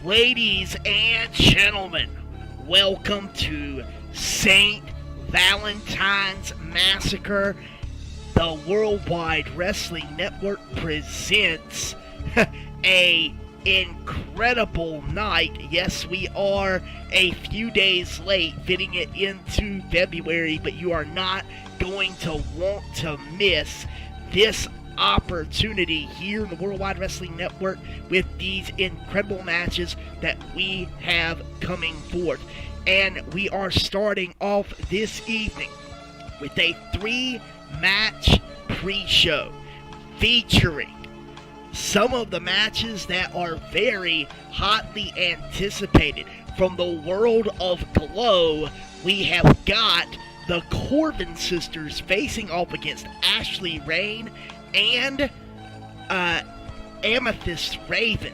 Ladies and gentlemen, welcome to St. Valentines Massacre. The Worldwide Wrestling Network presents a incredible night. Yes, we are a few days late fitting it into February, but you are not going to want to miss this opportunity here in the Worldwide Wrestling Network with these incredible matches that we have coming forth. And we are starting off this evening with a 3-match pre-show featuring some of the matches that are very hotly anticipated. From the world of Glow, we have got the Corbin sisters facing off against Ashley Rain and Amethyst Raven.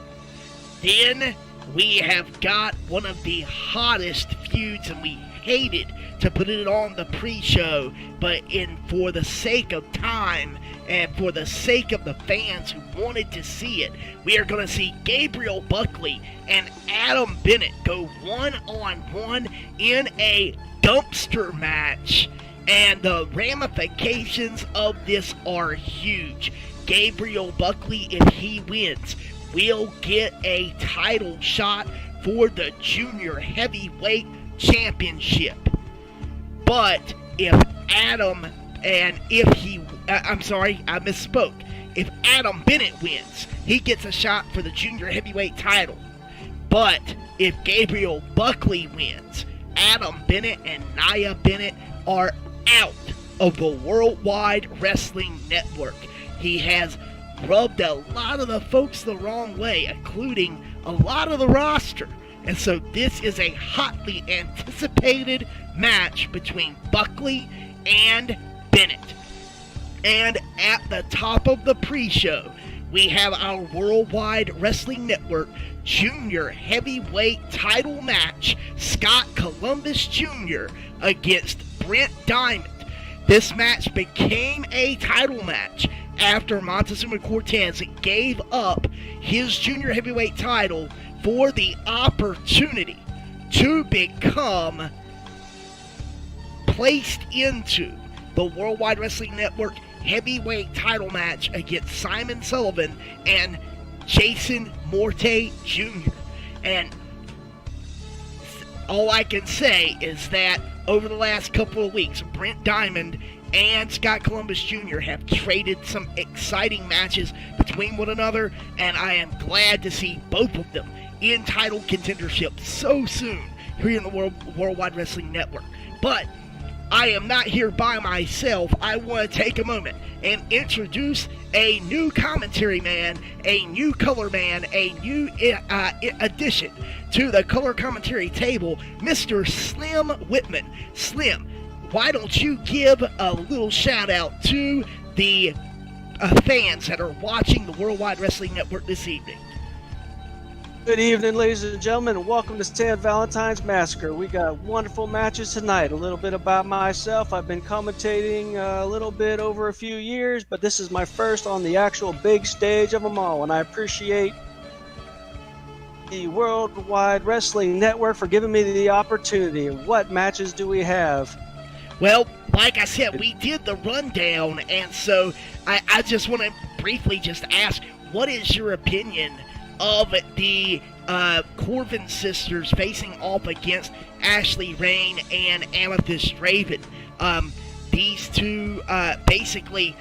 Then we have got one of the hottest feuds, and we hated to put it on the pre-show, but for the sake of time and for the sake of the fans who wanted to see it, we are going to see Gabriel Buckley and Adam Bennett go one-on-one in a dumpster match. And the ramifications of this are huge. Gabriel Buckley, if he wins, will get a title shot for the Junior Heavyweight Championship. But if Adam Bennett wins, he gets a shot for the Junior Heavyweight title. But if Gabriel Buckley wins, Adam Bennett and Nia Bennett are out of the Worldwide Wrestling Network. He has rubbed a lot of the folks the wrong way, including a lot of the roster. And so this is a hotly anticipated match between Buckley and Bennett. And at the top of the pre-show, we have our Worldwide Wrestling Network Junior Heavyweight title match, Scott Columbus Jr. against Brent Diamond. This match became a title match after Montezuma Cortez gave up his Junior Heavyweight title for the opportunity to become placed into the Worldwide Wrestling Network Heavyweight title match against Simon Sullivan and Jason Morte Jr. And all I can say is that over the last couple of weeks, Brent Diamond and Scott Columbus Jr. have traded some exciting matches between one another, and I am glad to see both of them in title contendership so soon here in the Worldwide Wrestling Network. But I am not here by myself. I want to take a moment and introduce a new commentary man, a new color man, a new addition to the color commentary table, Mr. Slim Whitman. Slim, why don't you give a little shout out to the fans that are watching the Worldwide Wrestling Network this evening? Good evening, ladies and gentlemen, and welcome to St. Valentine's Massacre. We got wonderful matches tonight. A little bit about myself. I've been commentating a little bit over a few years, but this is my first on the actual big stage of them all, and I appreciate the Worldwide Wrestling Network for giving me the opportunity. What matches do we have? Well, like I said, we did the rundown, and so I just want to briefly just ask, what is your opinion of the Corbin sisters facing off against Ashley Rain and Amethyst Raven? These two, basically,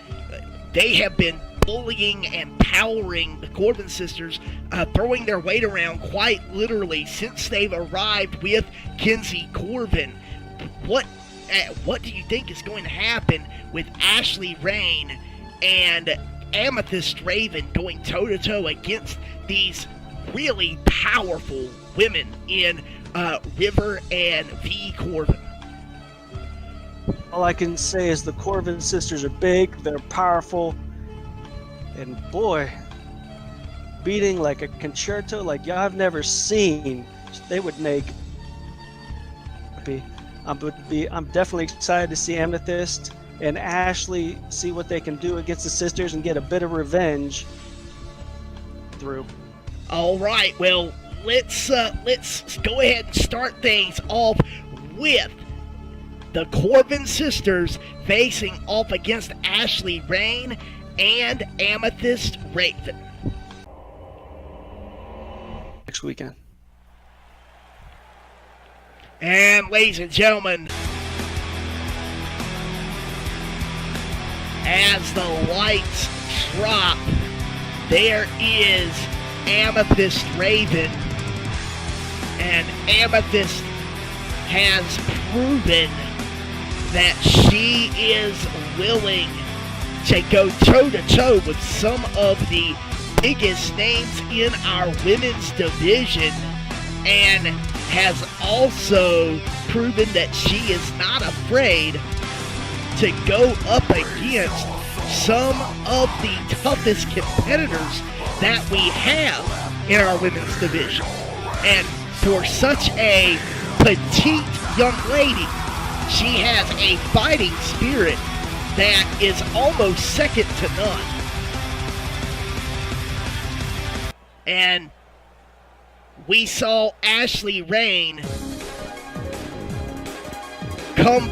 they have been bullying and powering the Corbin sisters, throwing their weight around quite literally since they've arrived with Kinsey Corbin. What do you think is going to happen with Ashley Rain and Amethyst Raven going toe-to-toe against these really powerful women in River and V. Corbin? All I can say is the Corbin sisters are big, they're powerful, and boy, beating like a concerto like y'all have never seen, they would make happy. I'm definitely excited to see Amethyst and Ashley see what they can do against the sisters and get a bit of revenge through. All right, well, let's go ahead and start things off with the Corbin sisters facing off against Ashley Rain and Amethyst Raven next weekend. And ladies and gentlemen, as the lights drop, there is Amethyst Raven, and Amethyst has proven that she is willing to go toe-to-toe with some of the biggest names in our women's division, and has also proven that she is not afraid to go up against some of the toughest competitors that we have in our women's division. And for such a petite young lady, she has a fighting spirit that is almost second to none. And we saw Ashley Rain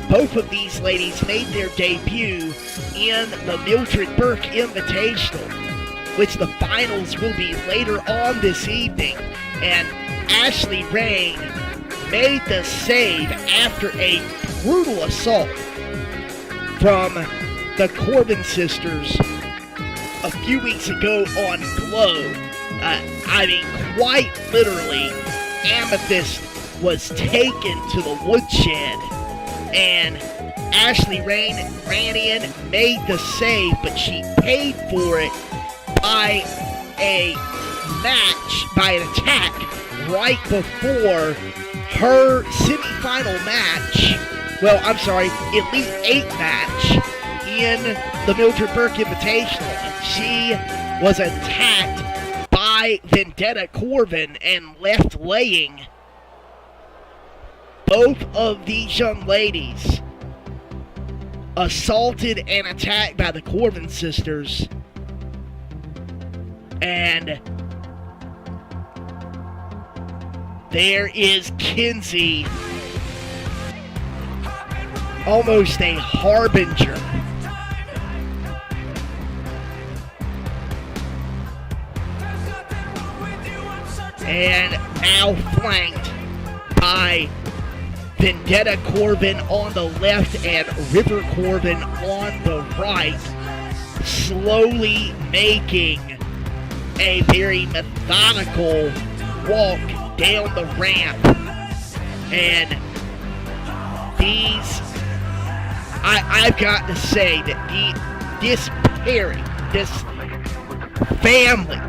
both of these ladies made their debut in the Mildred Burke Invitational, which the finals will be later on this evening. And Ashley Rain made the save after a brutal assault from the Corbin sisters a few weeks ago on Glow. Quite literally, Amethyst was taken to the woodshed, and Ashley Rain ran in, made the save, but she paid for it by an attack right before her semifinal match. Well, I'm sorry, Elite 8 match in the Mildred Burke Invitational. She was attacked by Vendetta Corbin and left laying. Both of these young ladies assaulted and attacked by the Corbin sisters. And there is Kinsey, almost a harbinger. And now flanked by Vendetta Corbin on the left and River Corbin on the right, slowly making a very methodical walk down the ramp. And these, I've got to say that this pairing, this family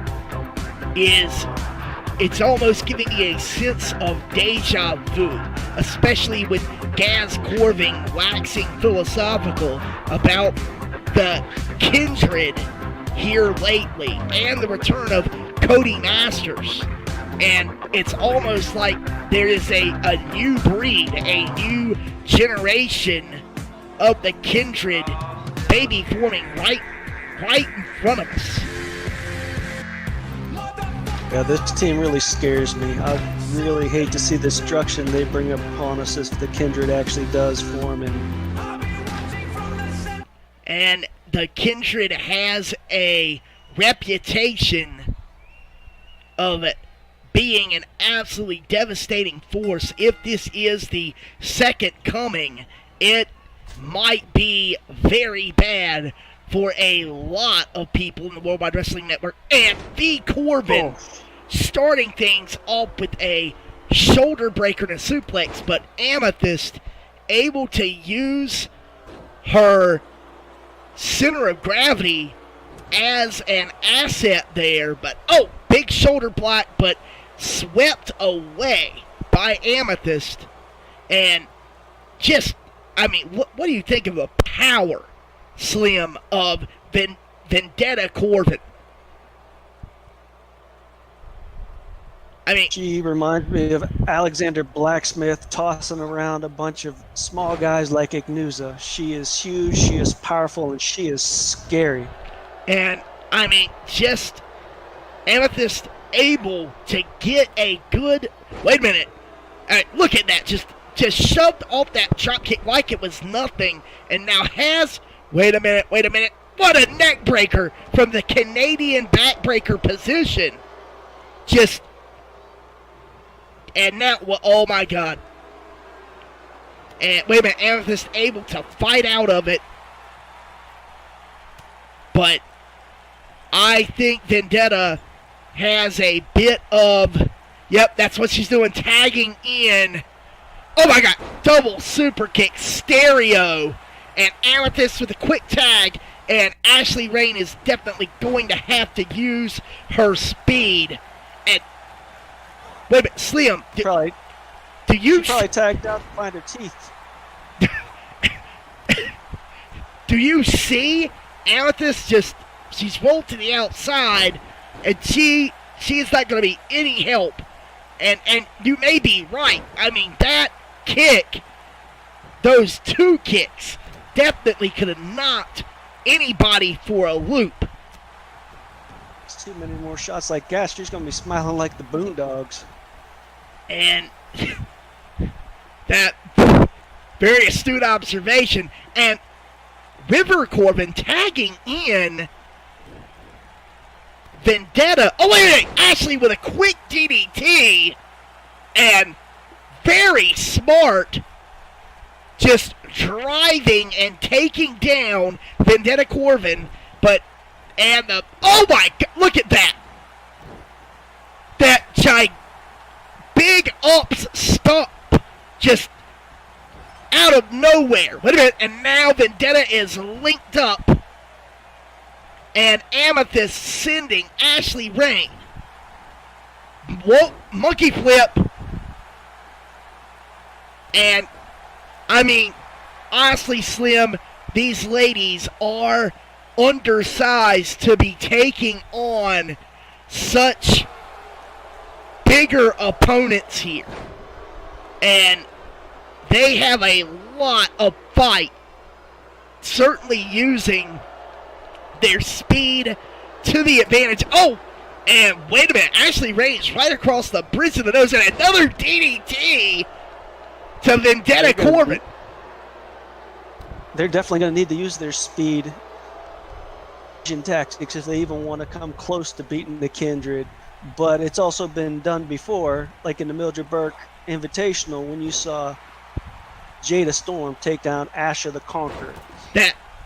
it's almost giving me a sense of deja vu, especially with Gaz Corbin waxing philosophical about the kindred here lately and the return of Cody Masters. And it's almost like there is a new breed, a new generation of the kindred baby forming right in front of us. Yeah, this team really scares me. I really hate to see the destruction they bring upon us if the kindred actually does form. And the kindred has a reputation of being an absolutely devastating force. If this is the second coming, it might be very bad for a lot of people in the Worldwide Wrestling Network. And V. Corbin starting things off with a shoulder breaker and a suplex, but Amethyst able to use her center of gravity as an asset there. But, big shoulder block, but swept away by Amethyst. And just, what do you think of the power, Slim, of Vendetta Corbin? She reminds me of Alexander Blacksmith tossing around a bunch of small guys like Ignuza. She is huge, she is powerful, and she is scary. And, just Amethyst able to get a good. Wait a minute. Look at that. Just shoved off that drop kick like it was nothing, and now has. Wait a minute. What a neck breaker from the Canadian backbreaker position. And now, oh my God. And wait a minute, Amethyst able to fight out of it. But I think Vendetta has a bit of, yep, that's what she's doing, tagging in. Oh my God, double super kick, stereo. And Amethyst with a quick tag. And Ashley Rain is definitely going to have to use her speed. And wait a minute, Slim. She probably tagged out to find her teeth. Do you see Amethyst she's rolled to the outside, and she is not going to be any help. And you may be right. I mean, that kick, those two kicks, definitely could have knocked anybody for a loop. Too many more shots like gas. She's going to be smiling like the Boondogs. And that very astute observation. And River Corbin tagging in Vendetta. Oh, wait. Ashley with a quick DDT. And very smart. Just driving and taking down Vendetta Corbin. Oh my God, look at that. That big ups stop just out of nowhere. Wait a minute, and now Vendetta is linked up. And Amethyst sending Ashley Rain. Whoa, monkey flip. And, I mean, honestly, Slim, these ladies are undersized to be taking on such bigger opponents here. And they have a lot of fight, certainly using their speed to the advantage. Oh, and wait a minute, Ashley Rain's right across the bridge of the nose, and another DDT to Vendetta Corbin. They're definitely going to need to use their speed and tactics if they even want to come close to beating the Kindred. But it's also been done before, like in the Mildred Burke Invitational, when you saw Jada Storm take down Asha the Conqueror.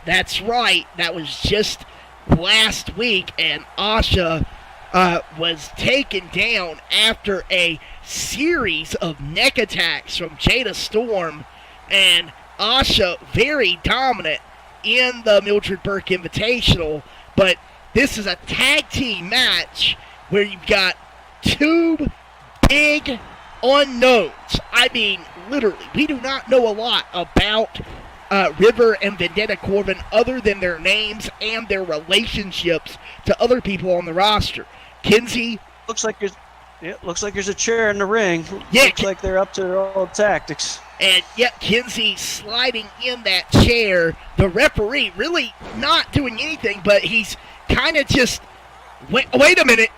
That's right. That was just last week, and Asha was taken down after a series of neck attacks from Jada Storm, and Asha very dominant in the Mildred Burke Invitational. But this is a tag team match where you've got two big unknowns. I mean, literally, we do not know a lot about River and Vendetta Corbin other than their names and their relationships to other people on the roster. Kinsey. Looks like there's a chair in the ring. Yeah, looks like they're up to their old tactics. And yet Kinsey sliding in that chair. The referee really not doing anything, but he's kind of just, wait a minute.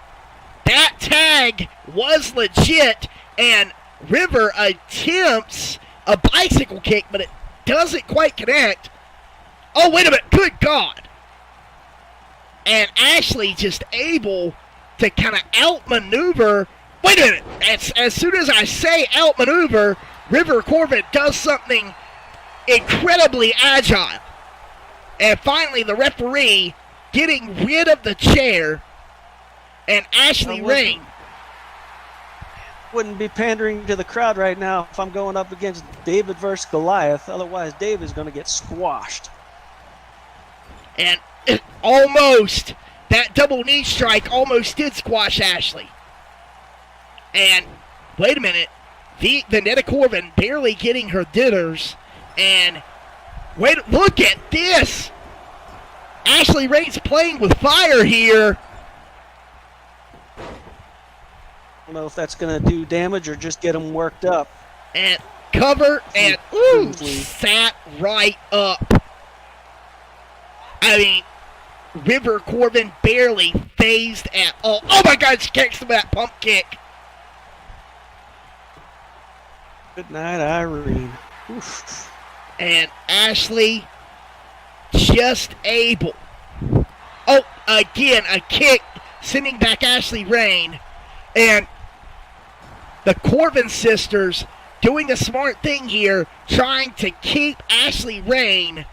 That tag was legit, and River attempts a bicycle kick, but it doesn't quite connect. Oh, wait a minute. Good God. And Ashley just able to kind of outmaneuver. Wait a minute. As soon as I say outmaneuver, River Corbin does something incredibly agile. And finally, the referee getting rid of the chair. And Ashley Rain. Wouldn't be pandering to the crowd right now if I'm going up against David versus Goliath. Otherwise, David's going to get squashed. And almost, that double knee strike almost did squash Ashley. And wait a minute. Vendetta Corbin barely getting her dinners. And look at this. Ashley Rain's playing with fire here. I don't know if that's going to do damage or just get them worked up. And cover and sat right up. I mean, River Corbin barely phased at all. Oh my God, she kicks him with that pump kick. Good night, Irene. Oof. And Ashley just able. Oh, again, a kick sending back Ashley Rain. And the Corbin sisters doing a smart thing here, trying to keep Ashley Rain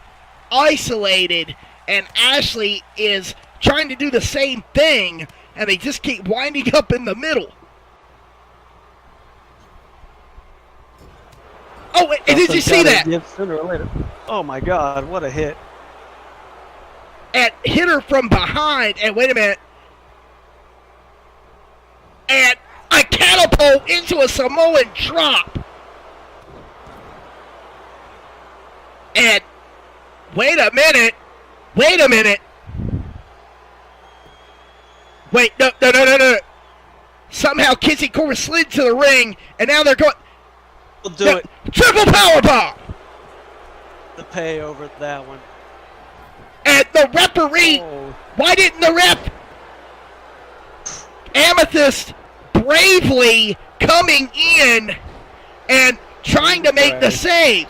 isolated. And Ashley is trying to do the same thing, and they just keep winding up in the middle. Oh, and did you see that? Sooner or later. Oh my God, what a hit. And hit her from behind, and wait a minute. And a catapult into a Samoan drop. And wait a minute. Wait, no. Somehow Kizzy Corbin slid to the ring, and now they're going. We'll do it. Triple powerbomb. The pay over that one. And the referee, why didn't the ref? Amethyst bravely coming in and trying to make the save.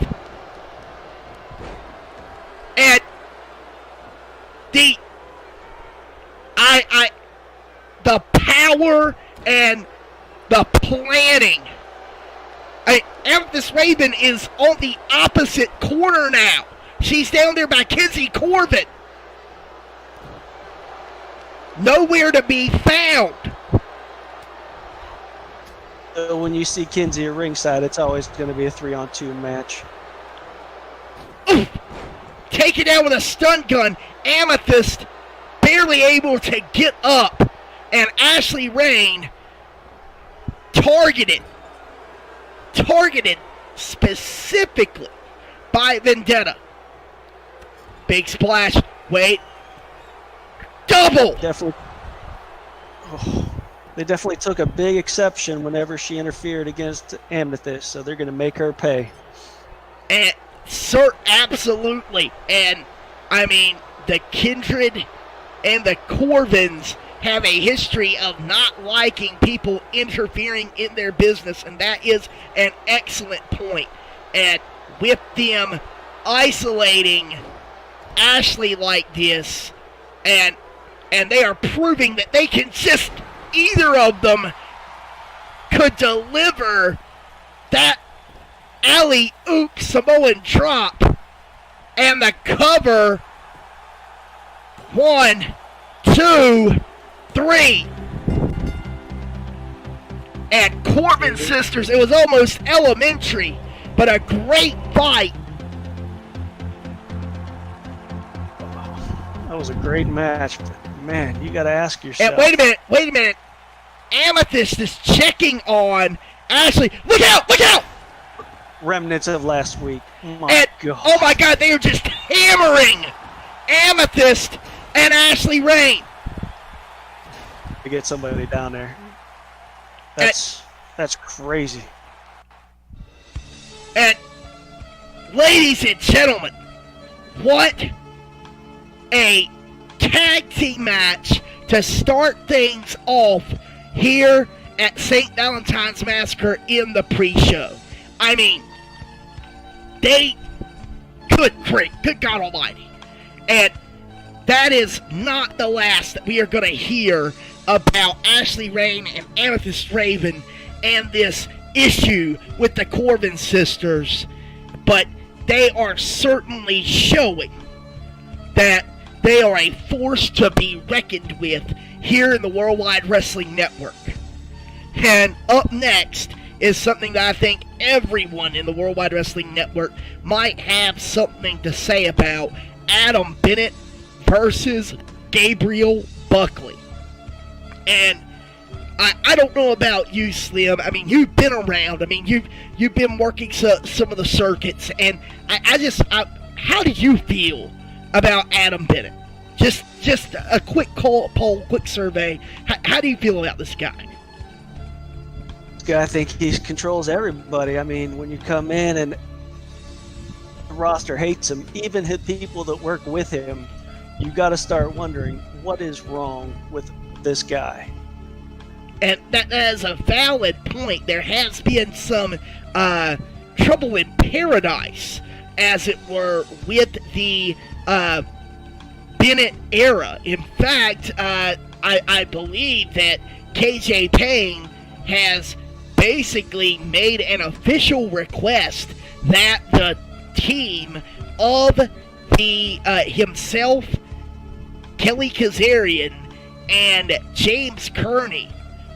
And the power and the planning. Amethyst Raven is on the opposite corner now. She's down there by Kizzy Corbin. Nowhere to be found. When you see Kinsey at ringside, it's always going to be a 3-on-2 match. Oof. Taken out with a stun gun. Amethyst barely able to get up. And Ashley Rain targeted specifically by Vendetta. Big splash. Wait. Double. They definitely took a big exception whenever she interfered against Amethyst, so they're going to make her pay. And sir, absolutely. And I mean, the Kindred and the Corvins have a history of not liking people interfering in their business, and that is an excellent point. And with them isolating Ashley like this, and they are proving that they can just, either of them could deliver that alley-oop Samoan drop and the cover. 1, 2, 3. And Corbin sisters, it was almost elementary, but a great fight. That was a great match. Man, you got to ask yourself. And wait a minute. Amethyst is checking on Ashley. Look out! Remnants of last week. Oh my God, they are just hammering Amethyst and Ashley Rain. To get somebody down there. That's crazy. And ladies and gentlemen, what a tag team match to start things off here at St. Valentine's Massacre in the pre-show. I mean, good God almighty. And that is not the last that we are going to hear about Ashley Rain and Amethyst Raven and this issue with the Corbin sisters, but they are certainly showing that they are a force to be reckoned with here in the Worldwide Wrestling Network. And up next is something that I think everyone in the Worldwide Wrestling Network might have something to say about: Adam Bennett versus Gabriel Buckley. And I don't know about you, Slim. I mean, you've been around. I mean, you've been working some of the circuits, and how do you feel about Adam Bennett? Just a quick poll, quick survey. How do you feel about this guy? This guy, I think he controls everybody. I mean, when you come in and the roster hates him, even his people that work with him, you got to start wondering what is wrong with this guy. And that is a valid point. There has been some trouble in paradise, as it were, with the Bennett era. In fact, I believe that KJ Payne has basically made an official request that the team of the himself, Kelly Kazarian, and James Kearney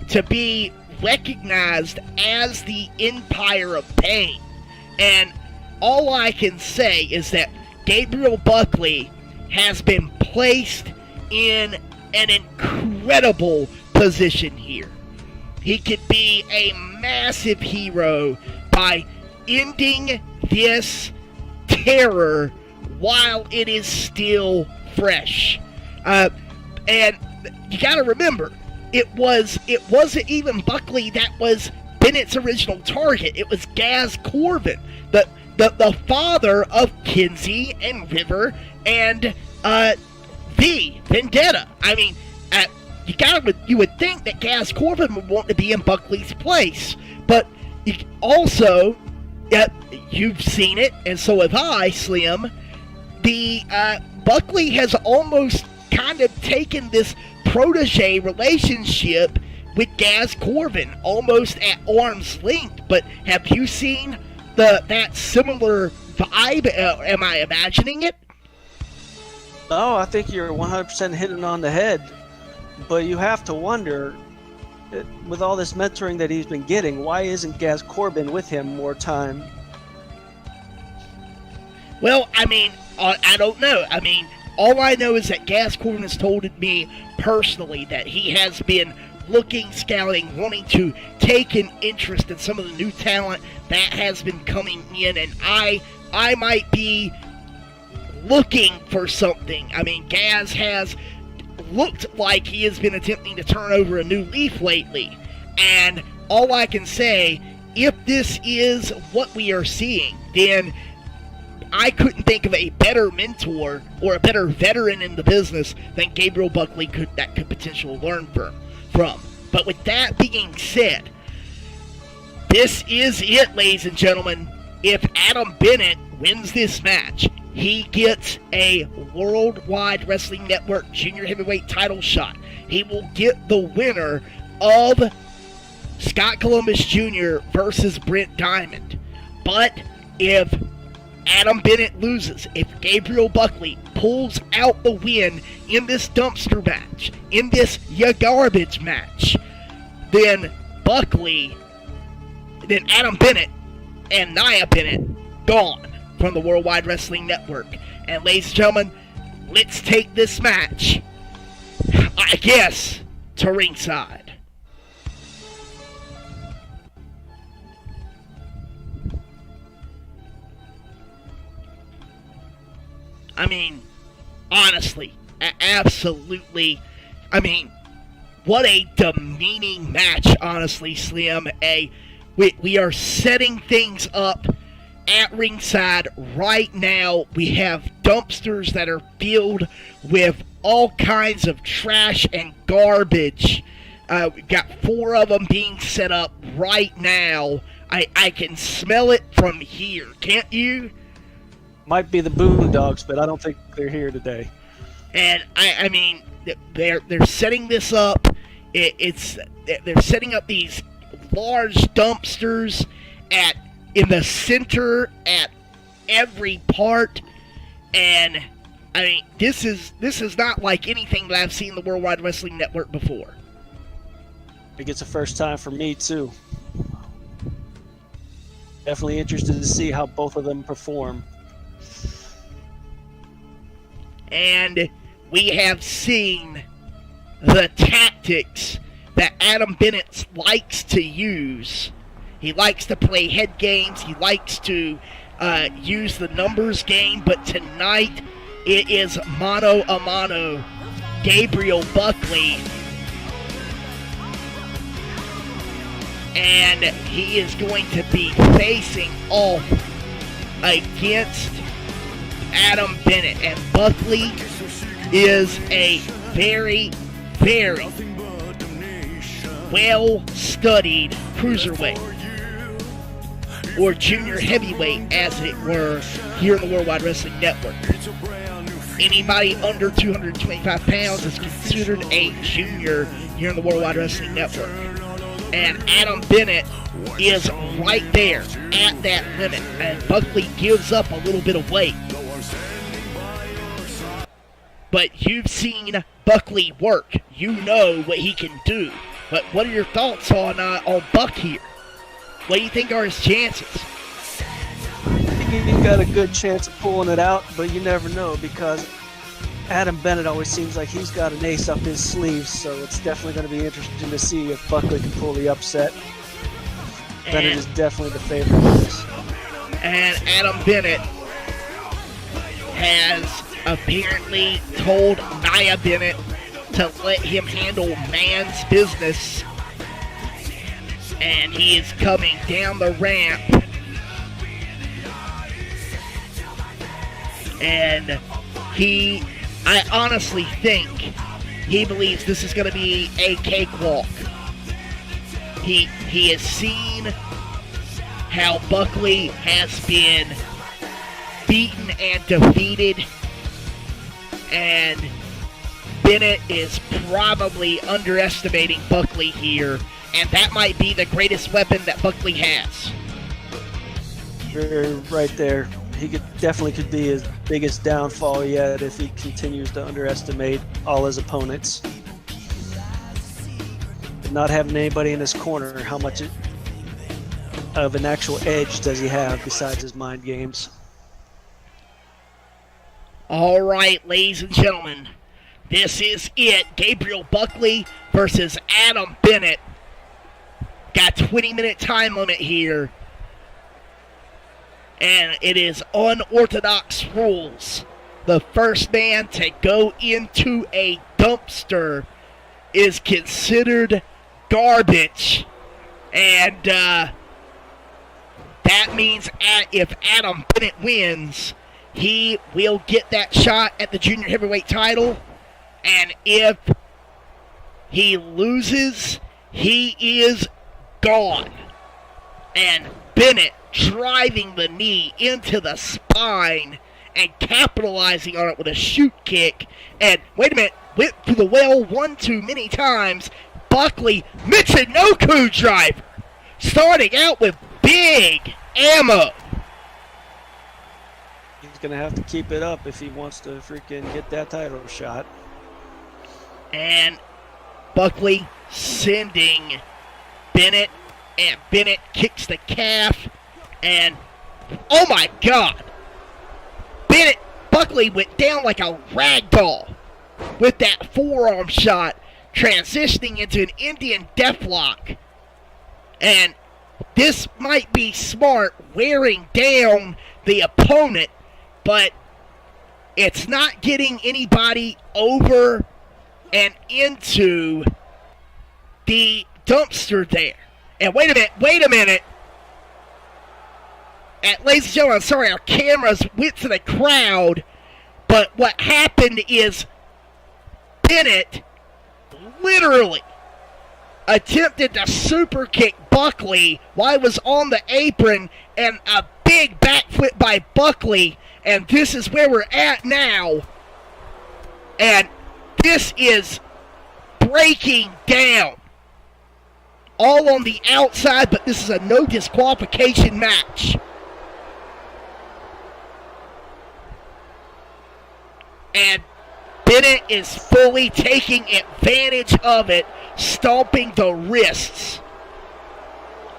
to be recognized as the Empire of Pain. And all I can say is that Gabriel Buckley has been placed in an incredible position here. He could be a massive hero by ending this terror while it is still fresh. And you got to remember, it wasn't even Buckley that was Bennett's original target. It was Gaz Corbin, the father of Kinsey and River and V Vendetta. I mean, you would think that Gaz Corbin would want to be in Buckley's place, but also, you've seen it, and so have I, Slim. The Buckley has almost kind of taken this protege relationship with Gaz Corbin, almost at arm's length. But have you seen that similar vibe? Am I imagining it? No, I think you're 100% hitting on the head. But you have to wonder, with all this mentoring that he's been getting, why isn't Gaz Corbin with him more time? Well, I mean, I don't know. I mean, all I know is that Gaz Corbin has told me personally that he has been looking, scouting, wanting to take an interest in some of the new talent that has been coming in, and I might be looking for something. I mean, Gaz has looked like he has been attempting to turn over a new leaf lately, and all I can say, if this is what we are seeing, then I couldn't think of a better mentor or a better veteran in the business than Gabriel Buckley could potentially learn from. But with that being said, this is it, ladies and gentlemen. If Adam Bennett wins this match, he gets a Worldwide Wrestling Network Junior Heavyweight title shot. He will get the winner of Scott Columbus Jr. versus Brent Diamond. But if Adam Bennett loses, if Gabriel Buckley pulls out the win in this dumpster match, in this garbage match, then Adam Bennett and Nia Bennett gone from the Worldwide Wrestling Network. And ladies and gentlemen, let's take this match, I guess, to ringside. I mean, honestly, absolutely, I mean, what a demeaning match, honestly, Slim. We are setting things up at ringside right now. We have dumpsters that are filled with all kinds of trash and garbage. We've got 4 of them being set up right now. I can smell it from here, can't you? Might be the Boondocks, but I don't think they're here today. And I mean, they're setting this up. They're setting up these large dumpsters in the center at every part, and I mean, this is not like anything that I've seen in the Worldwide Wrestling Network before. I think it's the first time for me too. Definitely interested to see how both of them perform. And we have seen the tactics that Adam Bennett likes to use. He likes to play head games. He likes to use the numbers game. But tonight, it is mano a mano. Gabriel Buckley. And he is going to be facing off against Adam Bennett. And Buckley is a very, very well-studied cruiserweight, or junior heavyweight as it were, here in the Worldwide Wrestling Network. Anybody under 225 pounds is considered a junior here in the Worldwide Wrestling Network. And Adam Bennett is right there at that limit, and Buckley gives up a little bit of weight. But you've seen Buckley work. You know what he can do. But what are your thoughts on Buck here? What do you think are his chances? I think he's got a good chance of pulling it out, but you never know because Adam Bennett always seems like he's got an ace up his sleeve, so it's definitely going to be interesting to see if Buckley can pull the upset. Bennett is definitely the favorite in this. And Adam Bennett has apparently told Nia Bennett to let him handle man's business. And he is coming down the ramp. And I honestly think he believes this is going to be a cakewalk. He has seen how Buckley has been beaten and defeated, and Bennett is probably underestimating Buckley here, and that might be the greatest weapon that Buckley has. Very right there. He definitely could be his biggest downfall yet if he continues to underestimate all his opponents. But not having anybody in his corner, how much of an actual edge does he have besides his mind games? All right, ladies and gentlemen, this is it. Gabriel Buckley versus Adam Bennett. Got 20-minute time limit here. And it is unorthodox rules. The first man to go into a dumpster is considered garbage. And that means if Adam Bennett wins, he will get that shot at the junior heavyweight title. And if he loses, he is gone. And Bennett driving the knee into the spine and capitalizing on it with a shoot kick. And wait a minute, went to the well 1-2 many times. Buckley, Michinoku driver, starting out with big ammo. He's going to have to keep it up if he wants to freaking get that title shot. And Buckley sending Bennett, and Bennett kicks the calf. And, oh my God, Buckley went down like a rag doll with that forearm shot, transitioning into an Indian deathlock. And this might be smart, wearing down the opponent, but it's not getting anybody over and into the dumpster there. And wait a minute. And ladies and gentlemen, I'm sorry, our cameras went to the crowd, but what happened is Bennett literally attempted to super kick Buckley while he was on the apron, and a big backflip by Buckley, and this is where we're at now. And this is breaking down. All on the outside, but this is a no disqualification match. And Bennett is fully taking advantage of it, stomping the wrists.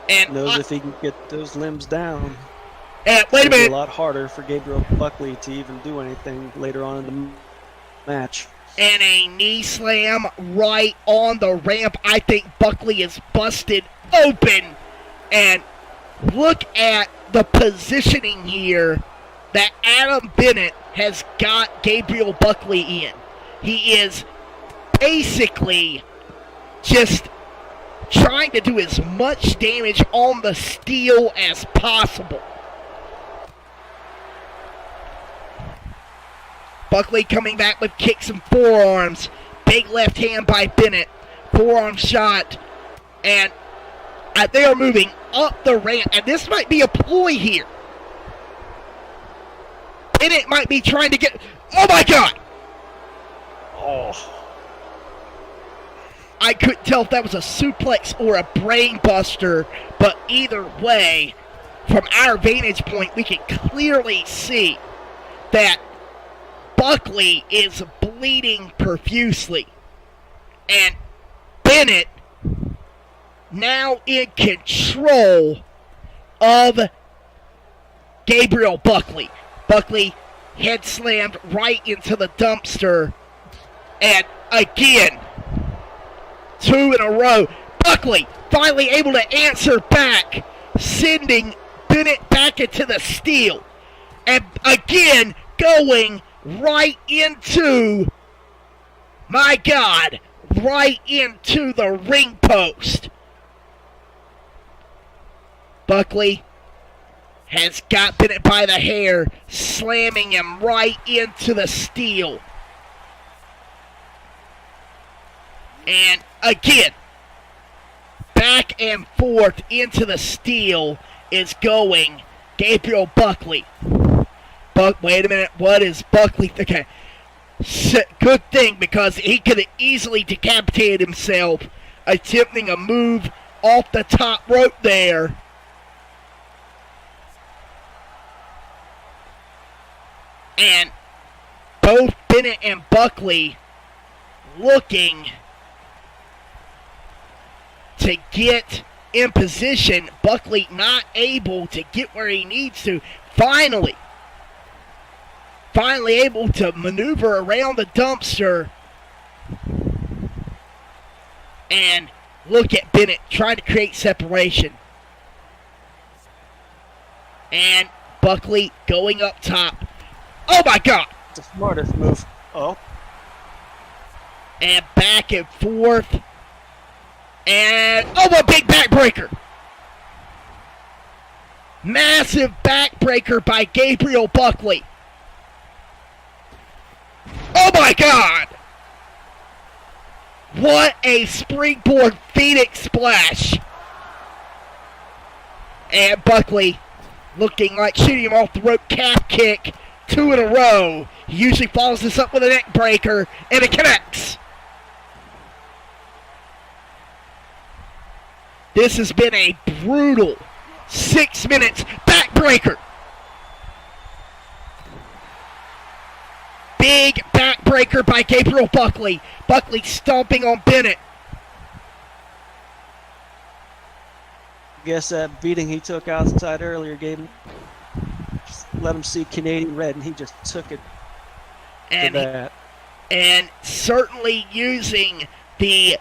And knows if he can get those limbs down. And wait a minute. It'll be a lot harder for Gabriel Buckley to even do anything later on in the match. And a knee slam right on the ramp. I think Buckley is busted open. And look at the positioning here that Adam Bennett has got Gabriel Buckley in. He is basically just trying to do as much damage on the steel as possible. Buckley coming back with kicks and forearms. Big left hand by Bennett. Forearm shot And they are moving up the ramp, and this might be a ploy here. Bennett might be trying to get... Oh, my God! Oh. I couldn't tell if that was a suplex or a brain buster, but either way, from our vantage point, we can clearly see that Buckley is bleeding profusely. And Bennett now in control of Gabriel Buckley. Buckley head slammed right into the dumpster. And again, 2 in a row. Buckley finally able to answer back, sending Bennett back into the steel. And again, going right into, my God, right into the ring post. Buckley has got Bennett by the hair, slamming him right into the steel. And again, back and forth into the steel is going Gabriel Buckley. Wait a minute, what is Buckley? Okay, good thing, because he could have easily decapitated himself attempting a move off the top rope there. And both Bennett and Buckley looking to get in position. Buckley not able to get where he needs to. Finally able to maneuver around the dumpster. And look at Bennett trying to create separation. And Buckley going up top. Oh my God! It's the smartest move. Oh. And back and forth. And, oh, a big backbreaker. Massive backbreaker by Gabriel Buckley. Oh my God! What a springboard Phoenix splash. And Buckley looking like shooting him off the rope calf kick. 2 in a row. He usually follows this up with a neck breaker, and it connects. This has been a brutal 6 minutes. Backbreaker. Big backbreaker by Gabriel Buckley. Buckley stomping on Bennett. Guess that beating he took outside earlier gave him, just let him see Canadian red, and he just took it to that. And certainly using the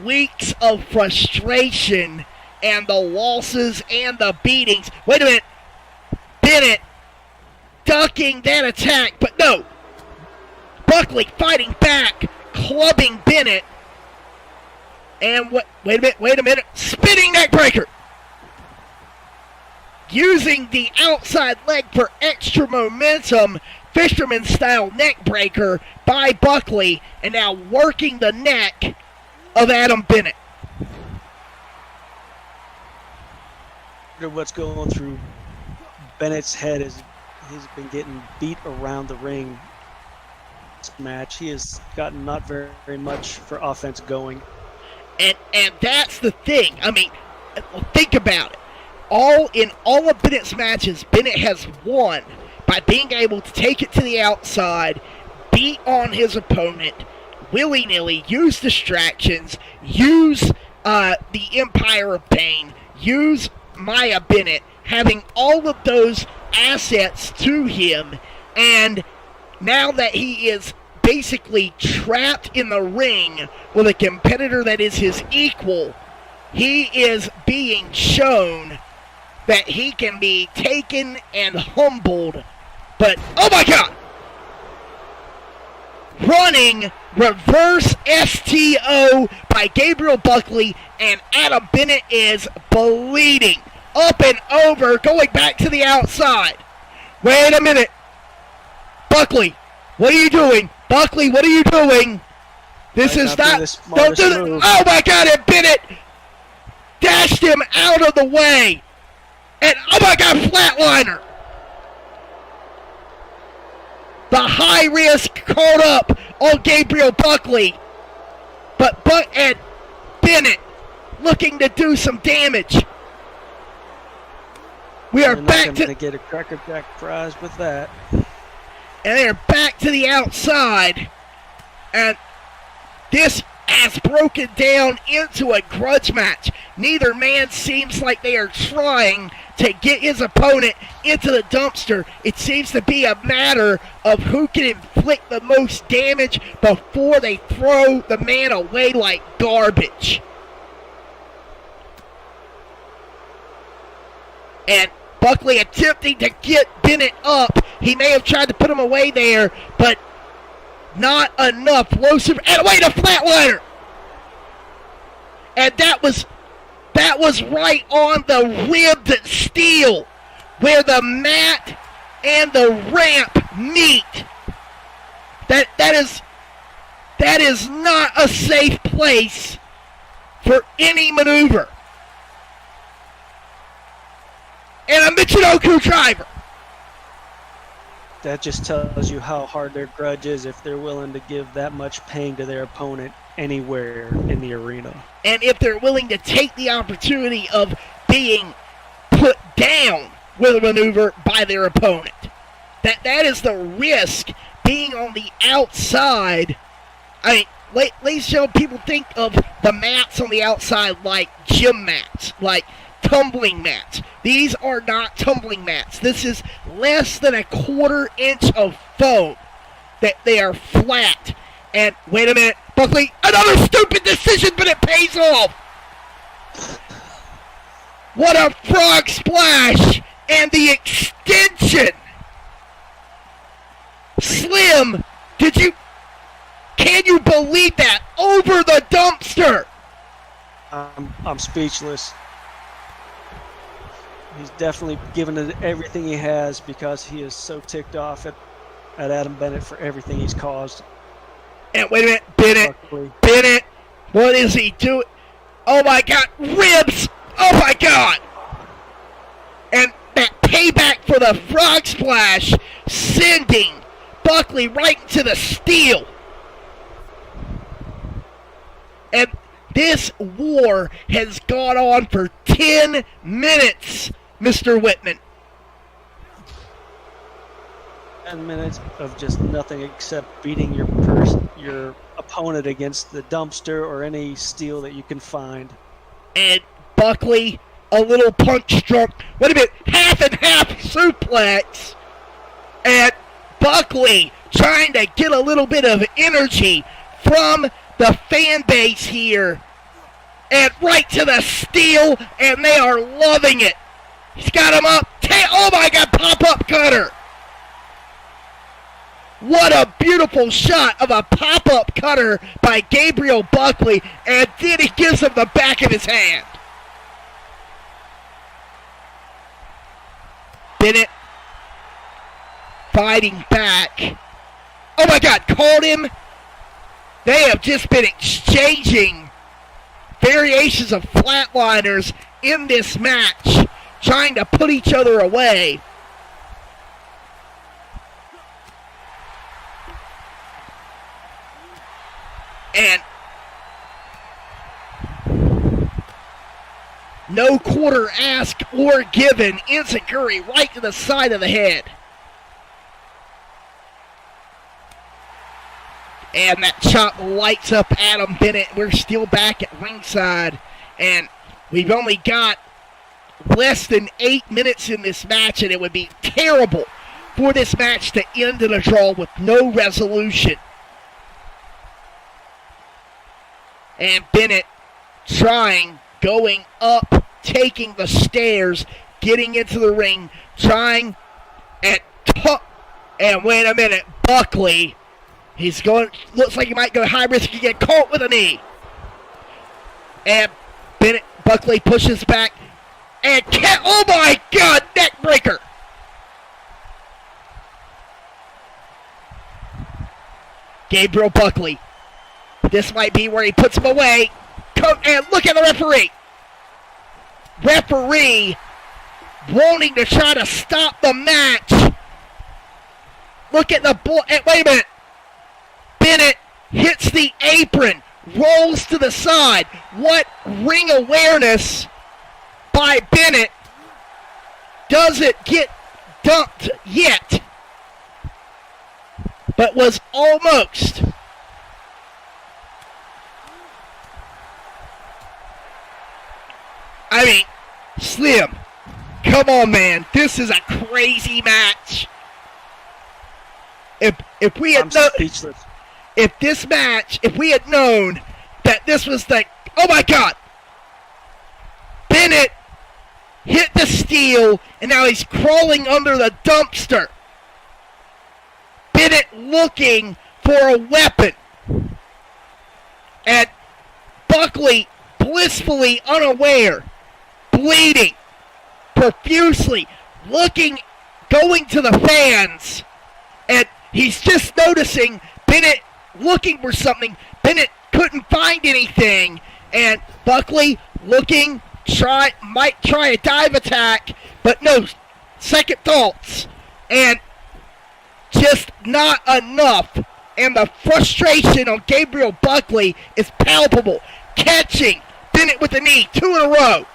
weeks of frustration and the losses and the beatings. Wait a minute. Bennett ducking that attack, but no. Buckley fighting back, clubbing Bennett. And wait a minute. Spinning neck breaker. Using the outside leg for extra momentum. Fisherman style neck breaker by Buckley. And now working the neck of Adam Bennett. What's going through Bennett's head is he's been getting beat around the ring this match. He has gotten not very much for offense going. And that's the thing. I mean, think about it. All of Bennett's matches, Bennett has won by being able to take it to the outside, beat on his opponent, willy-nilly, use distractions, use the Empire of Pain, use Maya Bennett, having all of those assets to him, and now that he is basically trapped in the ring with a competitor that is his equal, he is being shown that he can be taken and humbled. But, oh my God! Running reverse STO by Gabriel Buckley, and Adam Bennett is bleeding. Up and over, going back to the outside. Wait a minute. Buckley, what are you doing? Buckley, what are you doing? This is not. Don't do that. Oh my God, and Bennett pushed him out of the way. And, oh my God, flatliner. The high risk caught up on Gabriel Buckley. But and Bennett looking to do some damage. We are back to get a Cracker Jack prize with that. And they're back to the outside. And this has broken down into a grudge match. Neither man seems like they are trying to get his opponent into the dumpster. It seems to be a matter of who can inflict the most damage before they throw the man away like garbage. And Buckley attempting to get Bennett up. He may have tried to put him away there, but not enough. And away to flatliner. And that was right on the ribbed steel where the mat and the ramp meet. That is not a safe place for any maneuver. And a Michinoku driver. That just tells you how hard their grudge is if they're willing to give that much pain to their opponent anywhere in the arena. And if they're willing to take the opportunity of being put down with a maneuver by their opponent. That is the risk, being on the outside. I mean, ladies and gentlemen, people think of the mats on the outside like gym mats, like tumbling mats. These are not tumbling mats. This is less than a 1/4 inch of foam. That they are flat. And wait a minute, Buckley, another stupid decision, but it pays off. What a frog splash and the extension. Slim, can you believe that? Over the dumpster. I'm speechless. He's definitely given it everything he has because he is so ticked off at Adam Bennett for everything he's caused. And wait a minute, Bennett, what is he doing? Oh my God, ribs! Oh my God! And that payback for the frog splash, sending Buckley right into the steel. And this war has gone on for 10 minutes, Mr. Whitman. 10 minutes of just nothing except beating your opponent against the dumpster or any steel that you can find. And Buckley, a little punch drunk. Wait a minute, half and half suplex. And Buckley trying to get a little bit of energy from the fan base here. And right to the steel, and they are loving it. He's got him up. Oh my God, pop-up cutter. What a beautiful shot of a pop-up cutter by Gabriel Buckley, and then he gives him the back of his hand. Bennett fighting back. Oh my God, caught him. They have just been exchanging variations of flatliners in this match, trying to put each other away. And no quarter asked or given. Enziguri right to the side of the head. And that chop lights up Adam Bennett. We're still back at ringside. And we've only got less than 8 minutes in this match. And it would be terrible for this match to end in a draw with no resolution. And Bennett going up, taking the stairs, getting into the ring, trying and wait a minute, Buckley, looks like he might go high risk to get caught with a knee. And Buckley pushes back, and oh my God, neck breaker. Gabriel Buckley. This might be where he puts him away. And look at the referee. referee wanting to try to stop the match. Look at the wait a minute. Bennett hits the apron, rolls to the side. What ring awareness by Bennett. Doesn't get dumped yet, but was almost. I mean, Slim, come on, man. This is a crazy match. If we had speechless. If we had known that this was oh my God, Bennett hit the steel and now he's crawling under the dumpster. Bennett looking for a weapon, and Buckley blissfully unaware, bleeding profusely, going to the fans, and he's just noticing Bennett looking for something. Bennett couldn't find anything, and Buckley looking, might try a dive attack, but no, second thoughts, and just not enough. And the frustration on Gabriel Buckley is palpable. Catching Bennett with the knee, 2 in a row.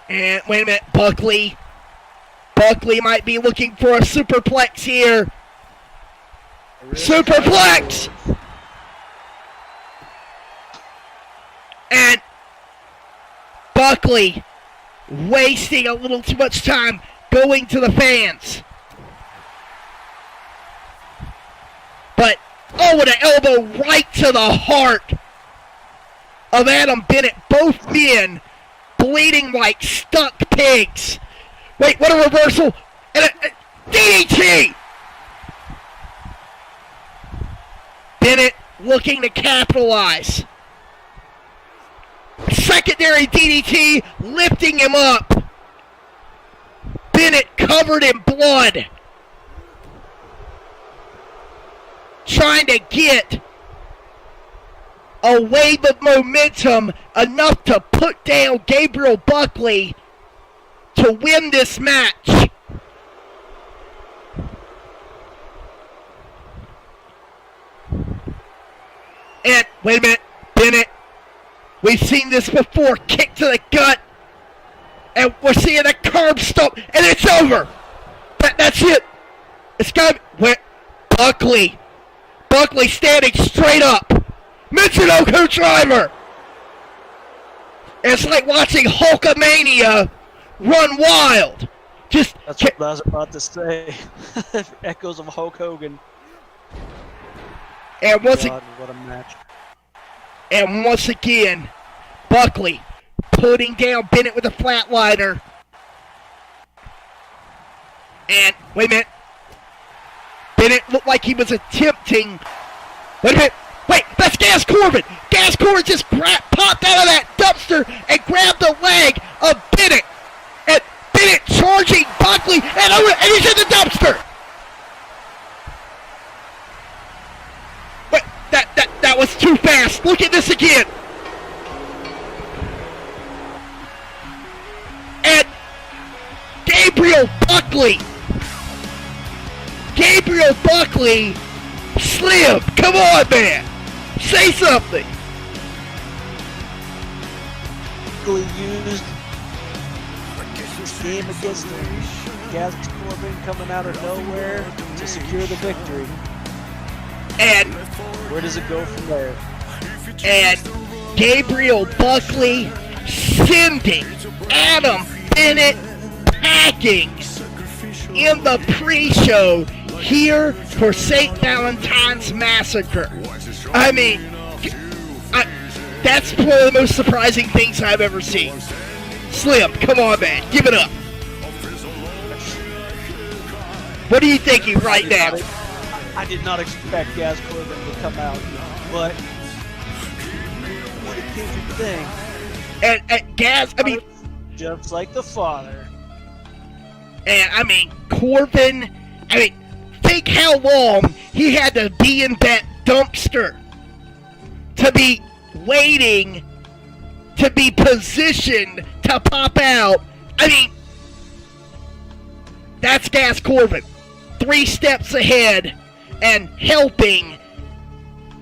And wait a minute, Buckley might be looking for a superplex here. Superplex! And Buckley wasting a little too much time going to the fans. But, what an elbow right to the heart of Adam Bennett. Both men bleeding like stuck pigs. Wait, what a reversal. And a DDT! Bennett looking to capitalize. Secondary DDT, lifting him up. Bennett covered in blood. Trying to get a wave of momentum enough to put down Gabriel Buckley to win this match. And, wait a minute, Bennett, we've seen this before, kick to the gut, and we're seeing a curb stomp, and it's over. That's it. It's got Buckley standing straight up. Michinoku driver. It's like watching Hulkamania run wild. That's what I was about to say. Echoes of Hulk Hogan. And what a match. And once again, Buckley putting down Bennett with a flatliner. And, wait a minute. Bennett looked like he was attempting. Wait a minute. Wait, that's Gaz Corbin. Gaz Corbin just popped out of that dumpster and grabbed the leg of Bennett. And Bennett charging Buckley, and he's in the dumpster. Wait, that was too fast. Look at this again. And Gabriel Buckley, Slim, come on, man. Say something. Buckley used his game against Gaz Corbin coming out of nowhere to secure the victory. And where does it go from there? And Gabriel Buckley sending Adam Bennett packing in the pre-show here for St. Valentine's Massacre. I mean, that's one of the most surprising things I've ever seen. Slim, come on, man, give it up. What are you thinking right now? I did not expect Gaz Corbin to come out, but what a cute thing. And Gaz, I mean, just like the father. And I mean, Corbin, think how long he had to be in that dumpster to be waiting to be positioned to pop out. I mean, that's Gaz Corbin 3 steps ahead and helping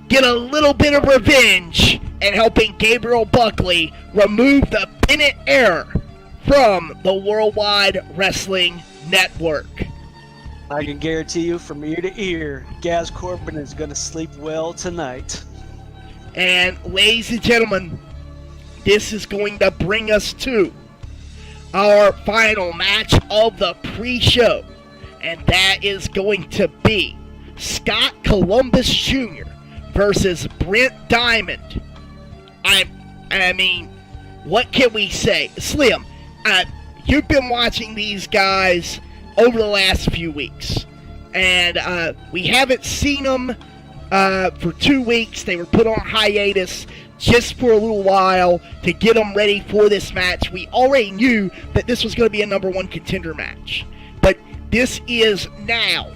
get a little bit of revenge and helping Gabriel Buckley remove the Bennett error from the Worldwide Wrestling Network. I can guarantee you from ear to ear, Gaz Corbin is going to sleep well tonight. And ladies and gentlemen, this is going to bring us to our final match of the pre-show. And that is going to be Scott Columbus Jr. versus Brent Diamond. I mean, what can we say? Slim, you've been watching these guys over the last few weeks. And we haven't seen them for 2 weeks. They were put on hiatus just for a little while to get them ready for this match. We already knew that this was going to be a number 1 contender match. But this is now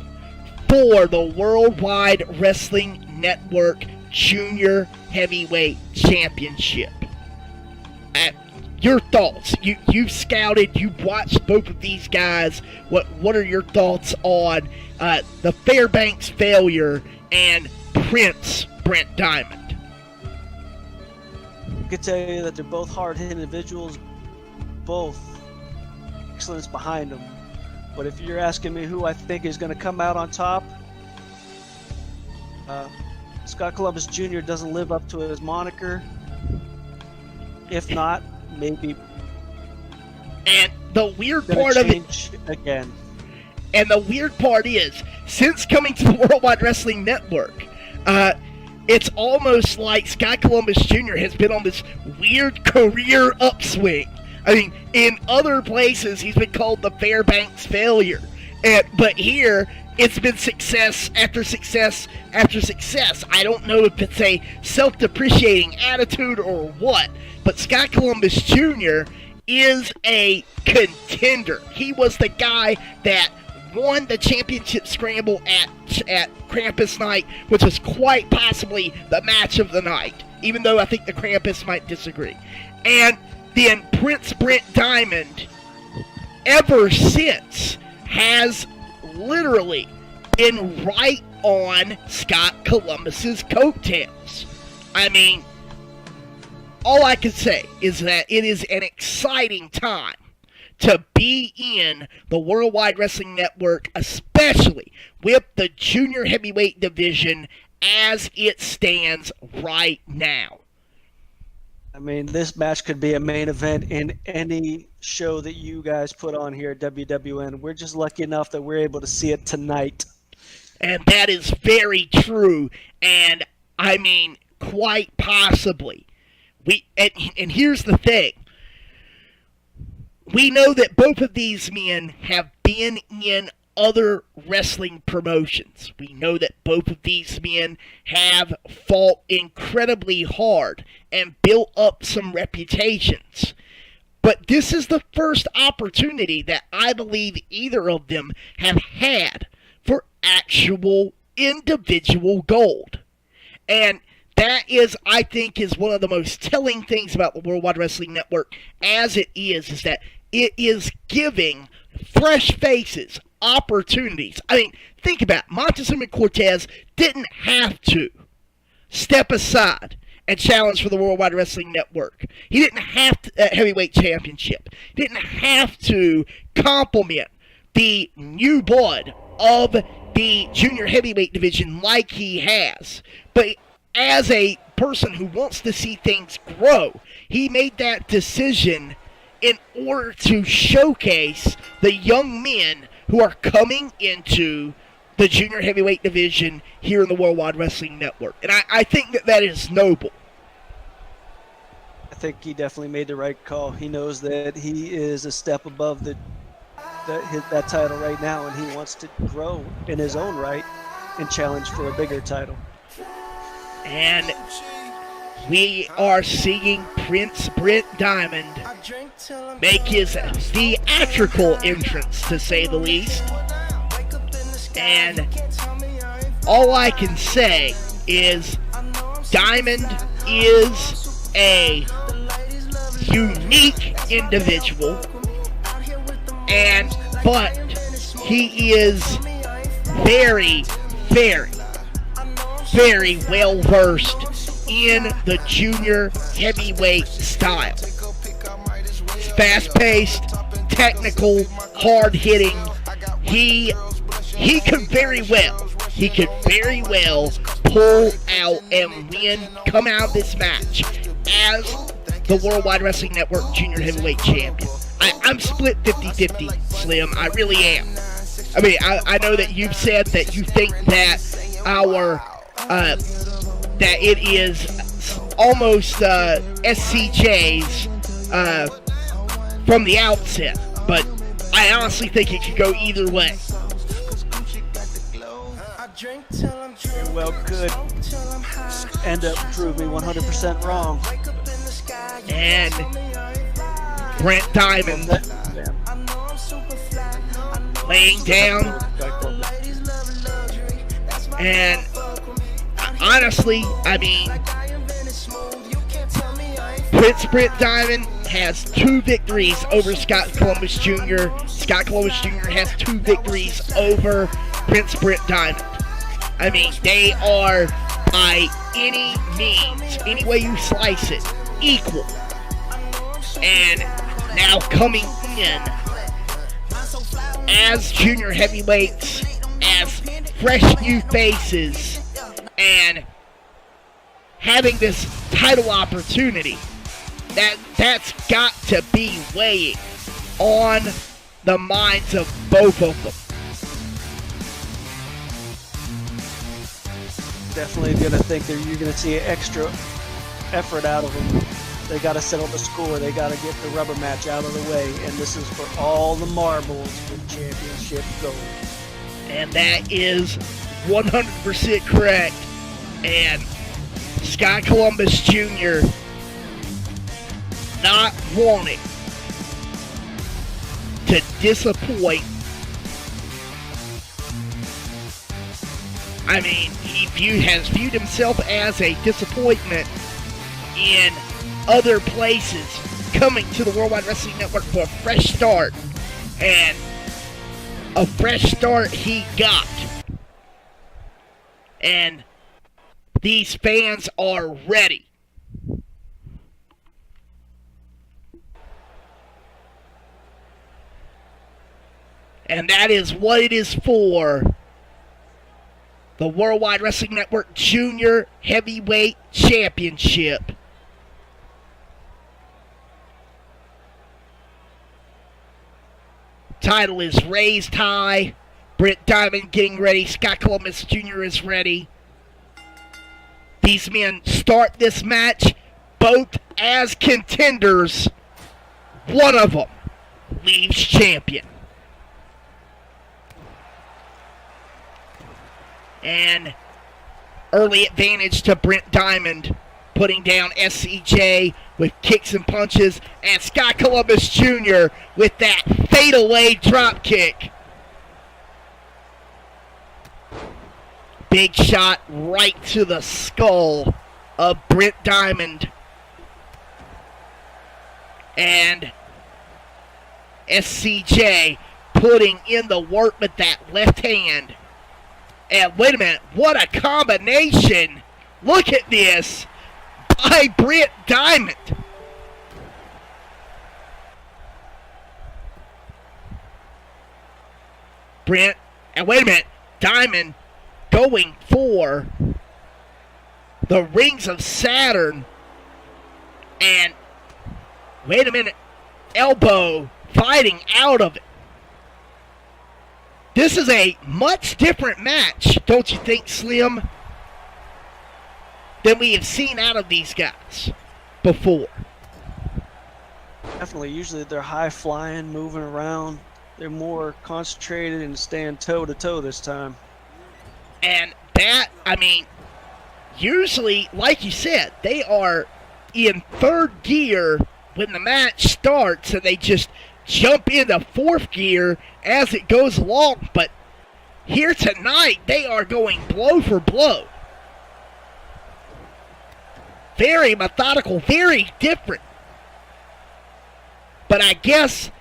for the Worldwide Wrestling Network Junior Heavyweight Championship. Your thoughts? You've scouted, you've watched both of these guys. What are your thoughts on the Fairbanks failure and Prince Brent Diamond? I can tell you that they're both hard-hitting individuals, both excellence behind them. But if you're asking me who I think is going to come out on top, Scott Columbus Jr. doesn't live up to his moniker. If not, maybe. And the weird part of it again. And the weird part is, since coming to the Worldwide Wrestling Network, it's almost like Scott Columbus Jr. has been on this weird career upswing. I mean, in other places, he's been called the Fairbanks failure. But here, it's been success after success after success. I don't know if it's a self-depreciating attitude or what, but Scott Columbus Jr. is a contender. He was the guy that won the championship scramble at Krampus night, which was quite possibly the match of the night, even though I think the Krampus might disagree. And then Prince Brent Diamond, ever since, has literally been right on Scott Columbus's coattails. I mean, all I can say is that it is an exciting time to be in the Worldwide Wrestling Network, especially with the junior heavyweight division as it stands right now. I mean, this match could be a main event in any show that you guys put on here at WWWN. We're just lucky enough that we're able to see it tonight. And that is very true. And, I mean, quite possibly. And here's the thing. We know that both of these men have been in other wrestling promotions. We know that both of these men have fought incredibly hard and built up some reputations. But this is the first opportunity that I believe either of them have had for actual individual gold. And that is, I think, is one of the most telling things about the Worldwide Wrestling Network as it is that it is giving fresh faces opportunities. I mean, think about it. Montezuma Cortez didn't have to step aside and challenge for the Worldwide Wrestling Network. He didn't have to, heavyweight championship. He didn't have to compliment the new blood of the junior heavyweight division like he has. But as a person who wants to see things grow, he made that decision in order to showcase the young men who are coming into the junior heavyweight division here in the Worldwide Wrestling Network. And I think that is noble. I think he definitely made the right call. He knows that he is a step above that title right now, and he wants to grow in his own right and challenge for a bigger title. And we are seeing Prince Brent Diamond make his theatrical entrance, to say the least. And all I can say is Diamond is a unique individual, but he is very, very, very well versed in the junior heavyweight style. It's fast-paced, technical, hard-hitting. He could very well pull out and come out of this match as the Worldwide Wrestling Network Junior Heavyweight Champion. I'm split 50-50, Slim. I really am. I mean, I know that you've said that you think that that it is almost SCJ's from the outset, but I honestly think it could go either way. Well, could end up proving me 100% wrong. And Brent Diamond laying down. And honestly, I mean, Prince Brent Diamond has 2 victories over Scott Columbus Jr. Scott Columbus Jr. has 2 victories over Prince Brent Diamond. I mean, they are, by any means, any way you slice it, equal. And now coming in as junior heavyweights, as fresh new faces, and having this title opportunity, that's got to be weighing on the minds of both of them. Definitely gonna think that you're gonna see extra effort out of them. They gotta settle the score. They gotta get the rubber match out of the way, and this is for all the marbles for championship gold. And that is 100% correct. And Scott Columbus Jr. not wanting to disappoint. I mean, he has viewed himself as a disappointment in other places, coming to the Worldwide Wrestling Network for a fresh start. And a fresh start he got. And these fans are ready. And that is what it is for. The Worldwide Wrestling Network Junior Heavyweight Championship. Title is raised high. Brent Diamond getting ready. Scott Columbus Jr. is ready. These men start this match both as contenders. One of them leaves champion. And early advantage to Brent Diamond, putting down SCJ with kicks and punches, and Scott Columbus Jr. with that fadeaway drop kick. Big shot right to the skull of Brent Diamond. And SCJ putting in the work with that left hand. And wait a minute, what a combination. Look at this by Brent Diamond. Brent, and wait a minute, Diamond going for the Rings of Saturn. And wait a minute, elbow fighting out of it. This is a much different match, don't you think, Slim, than we have seen out of these guys before. Definitely. Usually they're high flying, moving around. They're more concentrated and staying toe to toe this time. And that, I mean, usually, like you said, they are in third gear when the match starts, and they just jump into fourth gear as it goes along. But here tonight, they are going blow for blow. Very methodical, very different. But I guess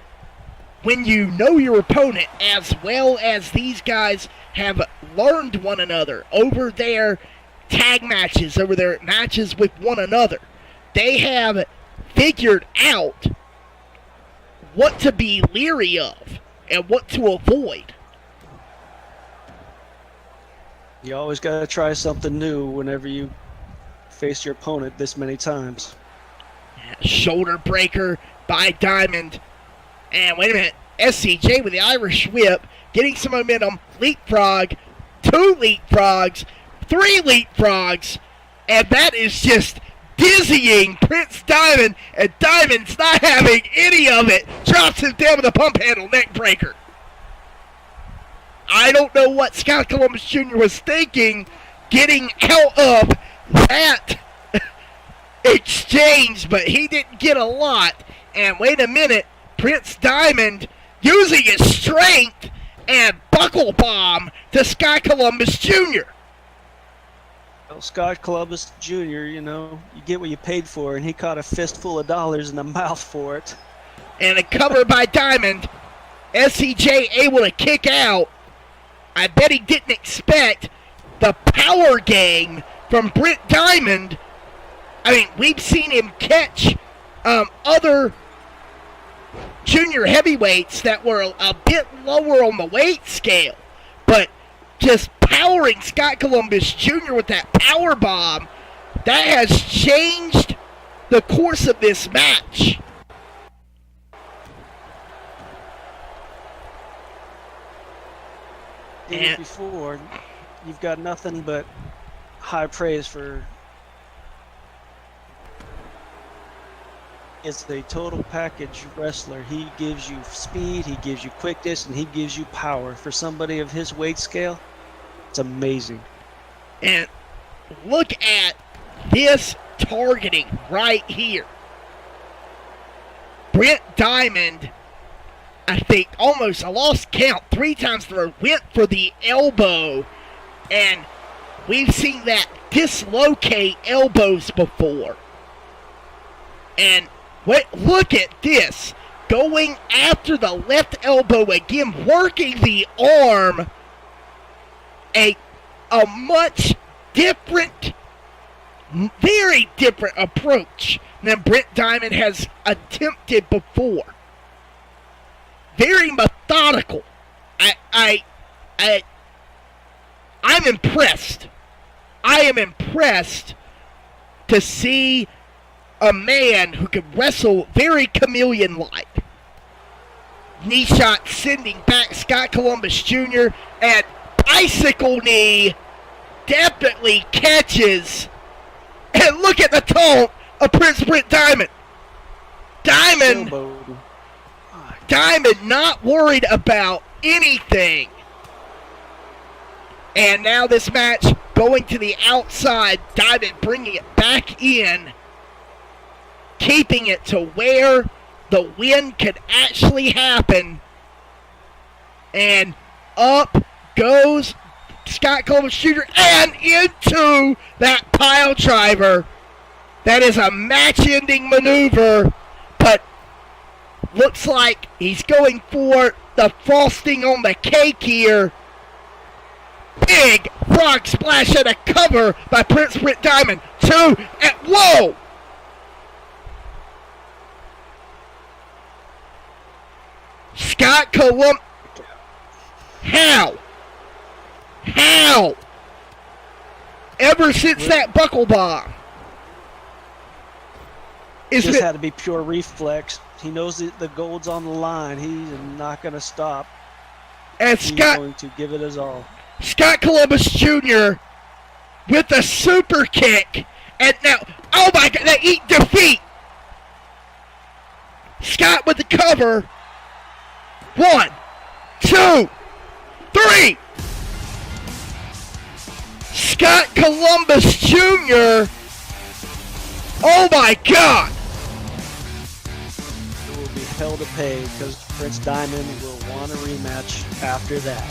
when you know your opponent as well as these guys have learned one another over their tag matches, over their matches with one another, they have figured out what to be leery of and what to avoid. You always got to try something new whenever you face your opponent this many times. Shoulder breaker by Diamond. And wait a minute. SCJ with the Irish whip, getting some momentum. Leapfrog. 2 leapfrogs. 3 leapfrogs. And that is just dizzying Prince Diamond. And Diamond's not having any of it. Drops him down with a pump handle neck breaker. I don't know what Scott Columbus Jr. was thinking getting out of that exchange, but he didn't get a lot. And wait a minute, Prince Diamond using his strength and buckle bomb to Scott Columbus Jr. Well, Scott Columbus Jr., you know, you get what you paid for, and he caught a fistful of dollars in the mouth for it. And a cover by Diamond. SCJ able to kick out. I bet he didn't expect the power game from Britt Diamond. I mean, we've seen him catch other junior heavyweights that were a bit lower on the weight scale. But just powering Scott Columbus Jr. with that power bomb, that has changed the course of this match. And before, you've got nothing but high praise for. It's a total package wrestler. He gives you speed, he gives you quickness, and he gives you power. For somebody of his weight scale, it's amazing. And look at this targeting right here. Brent Diamond, I think almost, I lost count, 3 times through, went for the elbow, and we've seen that dislocate elbows before. And look at this, going after the left elbow again, working the arm, a much different, very different approach than Brent Diamond has attempted before. Very methodical. I'm impressed. I am impressed to see a man who can wrestle very chameleon-like. Knee shot sending back Scott Columbus Jr. and bicycle knee definitely catches. And look at the taunt of Prince Brent Diamond. Diamond not worried about anything. And now this match going to the outside. Diamond bringing it back in. Keeping it to where the win could actually happen. And up goes Scott Columbus Jr. and into that pile driver. That is a match-ending maneuver, but looks like he's going for the frosting on the cake here. Big frog splash and a cover by Prince Britt Diamond. 2 and whoa! Scott Columbus. How? Ever since that buckle bomb. Just had to be pure reflex. He knows that the gold's on the line. He's not going to stop. And He's going to give it his all. Scott Columbus Jr. with a super kick. And now, oh my God, they eat defeat. Scott with the cover. 1, 2, 3. Scott Columbus Jr. Oh my God. It will be hell to pay because Prince Diamond will want a rematch after that.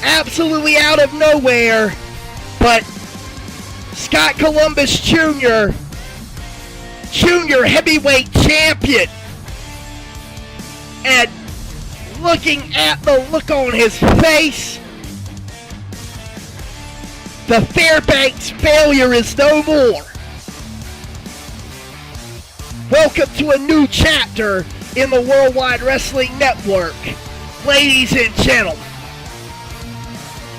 Absolutely out of nowhere. But Scott Columbus Jr. junior heavyweight champion. And looking at the look on his face, the Fairbanks failure is no more. Welcome to a new chapter in the Worldwide Wrestling Network, ladies and gentlemen.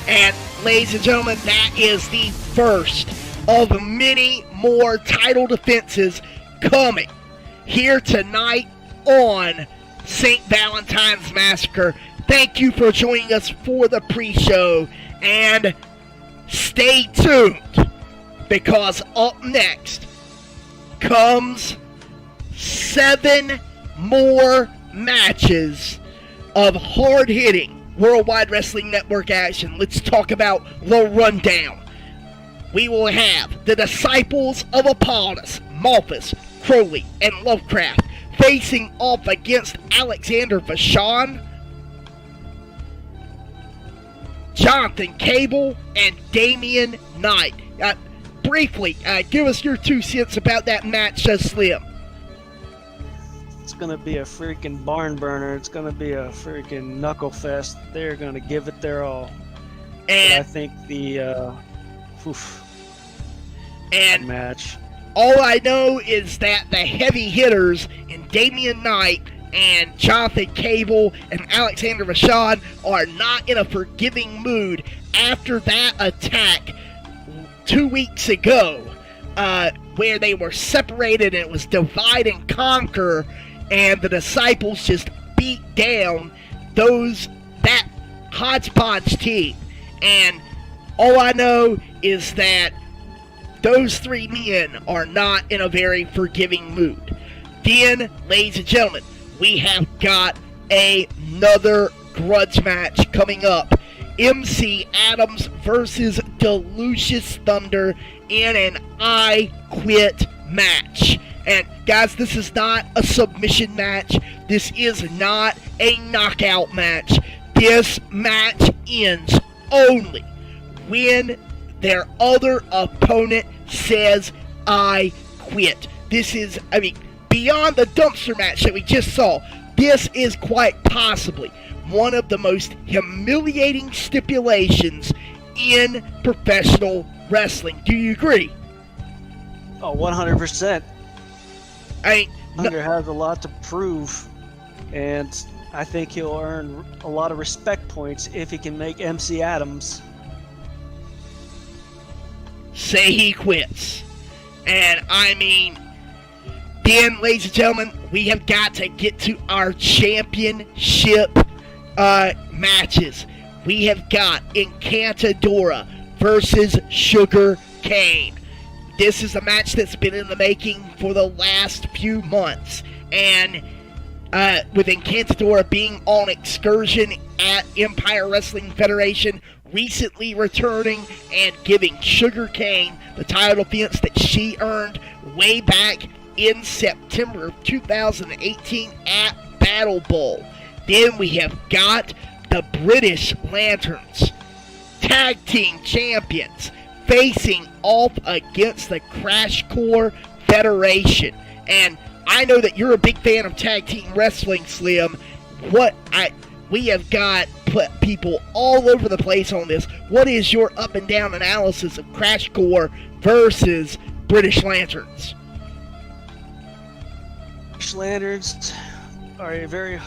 And ladies and gentlemen, that is the first of many more title defenses coming here tonight on St. Valentine's Massacre. Thank you for joining us for the pre-show, and stay tuned, because up next comes 7 more matches of hard-hitting Worldwide Wrestling Network action. Let's talk about the rundown. We will have the Disciples of Apollodus, Malphus, Crowley, and Lovecraft facing off against Alexander Vachon, Jonathan Cable, and Damian Knight. Briefly, give us your 2 cents about that match, Slim. It's going to be a freaking barn burner. It's going to be a freaking knuckle fest. They're going to give it their all. And I think the match. All I know is that the heavy hitters in Damian Knight and Jonathan Cable and Alexander Vachon are not in a forgiving mood after that attack 2 weeks ago, where they were separated and it was divide and conquer, and the Disciples just beat down that hodgepodge team. And all I know is that those 3 men are not in a very forgiving mood. Then, ladies and gentlemen, we have got another grudge match coming up. MC Adams versus Delucius Thunder in an I Quit match. And guys, this is not a submission match. This is not a knockout match. This match ends only when their other opponent says, I quit. This is, beyond the dumpster match that we just saw, this is quite possibly one of the most humiliating stipulations in professional wrestling. Do you agree? Oh, 100%. Thunder has a lot to prove, and I think he'll earn a lot of respect points if he can make MC Adams say he quits. And then, ladies and gentlemen, we have got to get to our championship matches. We have got Encantadora versus Sugar Cane. This is a match that's been in the making for the last few months, and with Encantadora being on excursion at Empire Wrestling Federation, recently returning and giving Sugar Cane the title defense that she earned way back in September of 2018 at Battle Bowl. Then we have got the British Lanterns, tag team champions, facing off against the Crash Core Federation. And I know that you're a big fan of tag team wrestling, Slim. We have got put people all over the place on this. What is your up and down analysis of Crash Core versus British Lanterns? British Lanterns are a very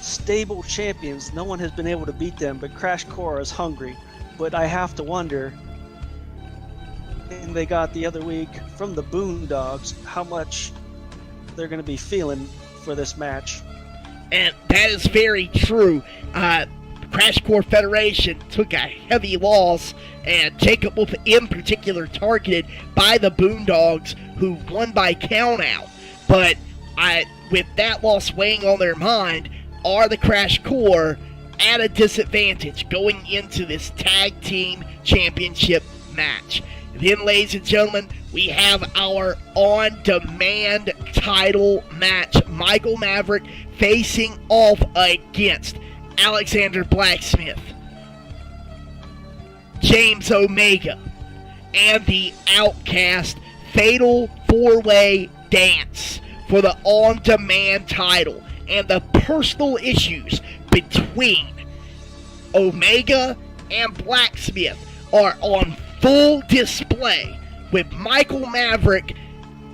stable champions. No one has been able to beat them, but Crash Core is hungry. But I have to wonder, and they got the other week from the Boondogs, how much they're going to be feeling for this match. And that is very true. Crash Core Federation took a heavy loss, and Jacob Wolf in particular targeted by the Boondogs, who won by countout. But with that loss weighing on their mind, are the Crash Core at a disadvantage going into this tag team championship match? Then, ladies and gentlemen, we have our on-demand title match. Michael Maverick facing off against Alexander Blacksmith, James Omega, and the Outcast fatal four-way dance for the on-demand title and the personal issues between Omega and Blacksmith are on full display, with Michael Maverick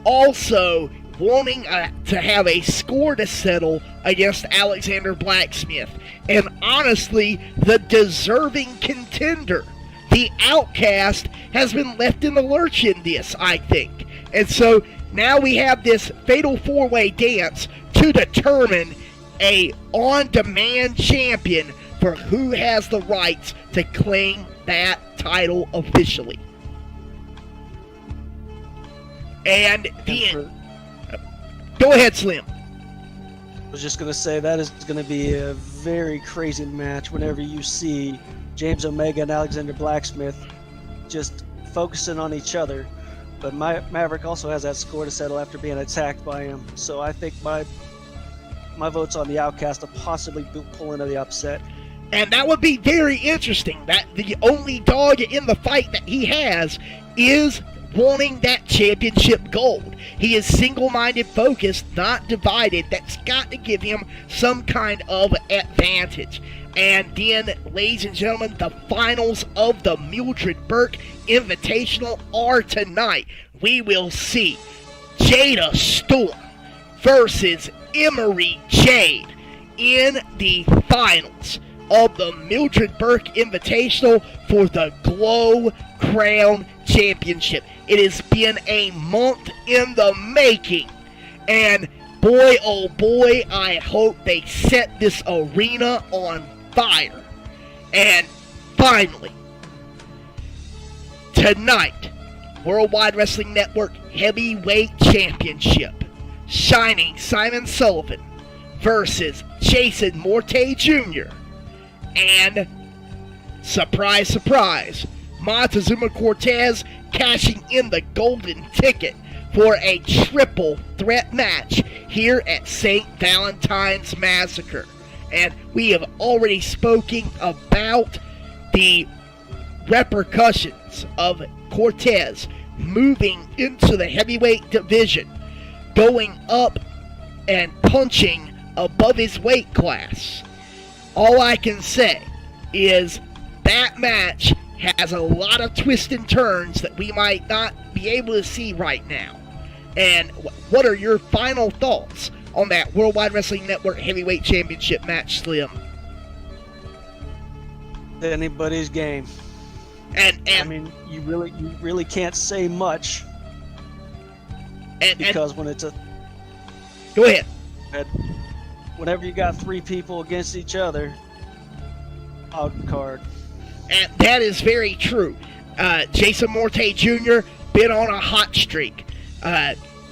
also wanting to have a score to settle against Alexander Blacksmith. And honestly, the deserving contender, the Outcast, has been left in the lurch in this, I think. And so now we have this fatal four-way dance to determine a on-demand champion for who has the rights to claim that title officially. And go ahead, Slim. I was just going to say that is going to be a very crazy match whenever you see James Omega and Alexander Blacksmith just focusing on each other. But Maverick also has that score to settle after being attacked by him. So I think my vote's on the Outcast to possibly pull into the upset. And that would be very interesting. That the only dog in the fight that he has is wanting that championship gold. He is single-minded focused, not divided. That's got to give him some kind of advantage. And then, ladies and gentlemen, the finals of the Mildred Burke Invitational are tonight. We will see Jada Storm versus Emery Jade in the finals of the Mildred Burke Invitational for the Glow Crown Championship. It has been a month in the making, and boy oh boy, I hope they set this arena on fire. And finally, tonight, Worldwide Wrestling Network Heavyweight Championship, Shining Simon Sullivan versus Jason Morte Jr. And, surprise, surprise, Montezuma Cortez cashing in the golden ticket for a triple threat match here at St. Valentine's Massacre. And we have already spoken about the repercussions of Cortez moving into the heavyweight division, going up and punching above his weight class. All I can say is that match has a lot of twists and turns that we might not be able to see right now. And what are your final thoughts on that Worldwide Wrestling Network Heavyweight Championship match, Slim? Anybody's game. And I mean, you really can't say much because when it's a go ahead. Whenever you got three people against each other, out card. And that is very true. Jason Morte Jr. been on a hot streak.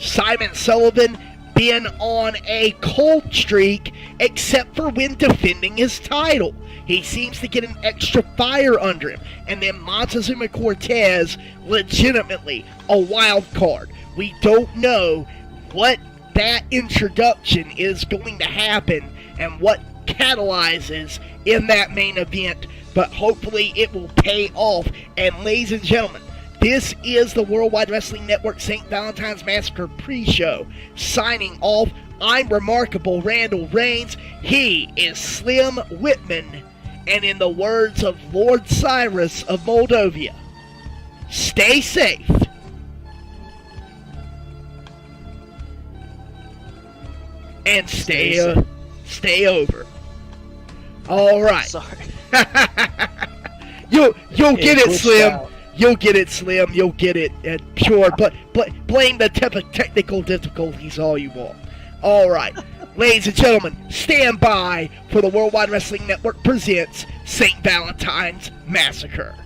Simon Sullivan been on a cold streak, except for when defending his title. He seems to get an extra fire under him. And then Montezuma Cortez, legitimately a wild card. We don't know what that introduction is going to happen and what catalyzes in that main event, but hopefully it will pay off. And ladies and gentlemen, this is the Worldwide Wrestling Network St. Valentine's Massacre pre-show. Signing off, I'm Remarkable Randall Reigns. He is Slim Whitman. And in the words of Lord Cyrus of Moldova, stay safe. And stay over. All right. Sorry. You'll get it, Slim. Out. You'll get it, Slim. You'll get it. Sure, but blame the technical difficulties all you want. All right. Ladies and gentlemen, stand by for the Worldwide Wrestling Network presents St. Valentine's Massacre.